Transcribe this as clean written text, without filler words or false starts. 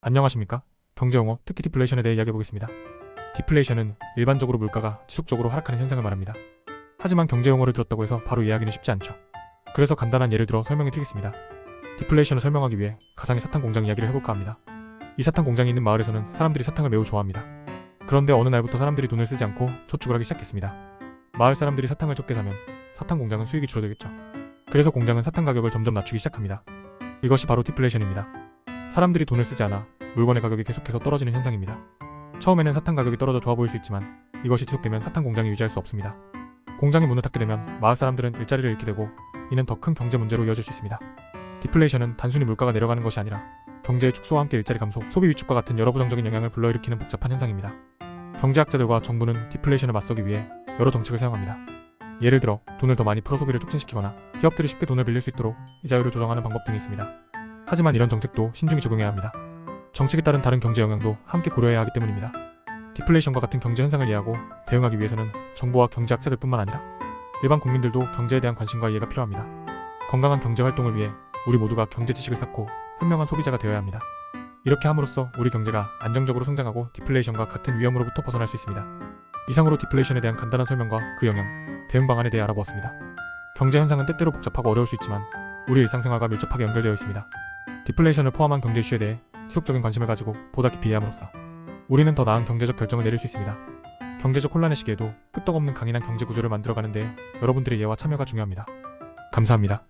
안녕하십니까? 경제용어, 특히 디플레이션에 대해 이야기해보겠습니다. 디플레이션은 일반적으로 물가가 지속적으로 하락하는 현상을 말합니다. 하지만 경제용어를 들었다고 해서 바로 이해하기는 쉽지 않죠. 그래서 간단한 예를 들어 설명해 드리겠습니다. 디플레이션을 설명하기 위해 가상의 사탕 공장 이야기를 해볼까 합니다. 이 사탕 공장이 있는 마을에서는 사람들이 사탕을 매우 좋아합니다. 그런데 어느 날부터 사람들이 돈을 쓰지 않고 저축을 하기 시작했습니다. 마을 사람들이 사탕을 적게 사면 사탕 공장은 수익이 줄어들겠죠. 그래서 공장은 사탕 가격을 점점 낮추기 시작합니다. 이것이 바로 디플레이션입니다. 사람들이 돈을 쓰지 않아 물건의 가격이 계속해서 떨어지는 현상입니다. 처음에는 사탕 가격이 떨어져 좋아 보일 수 있지만 이것이 지속되면 사탕 공장이 유지할 수 없습니다. 공장이 문을 닫게 되면 마을 사람들은 일자리를 잃게 되고 이는 더 큰 경제 문제로 이어질 수 있습니다. 디플레이션은 단순히 물가가 내려가는 것이 아니라 경제의 축소와 함께 일자리 감소, 소비 위축과 같은 여러 부정적인 영향을 불러일으키는 복잡한 현상입니다. 경제학자들과 정부는 디플레이션을 맞서기 위해 여러 정책을 사용합니다. 예를 들어 돈을 더 많이 풀어 소비를 촉진시키거나 기업들이 쉽게 돈을 빌릴 수 있도록 이자율을 조정하는 방법 등이 있습니다. 하지만 이런 정책도 신중히 적용해야 합니다. 정책에 따른 다른 경제 영향도 함께 고려해야 하기 때문입니다. 디플레이션과 같은 경제 현상을 이해하고 대응하기 위해서는 정부와 경제학자들뿐만 아니라 일반 국민들도 경제에 대한 관심과 이해가 필요합니다. 건강한 경제 활동을 위해 우리 모두가 경제 지식을 쌓고 현명한 소비자가 되어야 합니다. 이렇게 함으로써 우리 경제가 안정적으로 성장하고 디플레이션과 같은 위험으로부터 벗어날 수 있습니다. 이상으로 디플레이션에 대한 간단한 설명과 그 영향, 대응 방안에 대해 알아보았습니다. 경제 현상은 때때로 복잡하고 어려울 수 있지만 우리 일상생활과 밀접하게 연결되어 있습니다. 디플레이션을 포함한 경제 이슈에 대해 지속적인 관심을 가지고 보다 깊이 이해함으로써 우리는 더 나은 경제적 결정을 내릴 수 있습니다. 경제적 혼란의 시기에도 끄떡없는 강인한 경제 구조를 만들어가는 데 여러분들의 이해와 참여가 중요합니다. 감사합니다.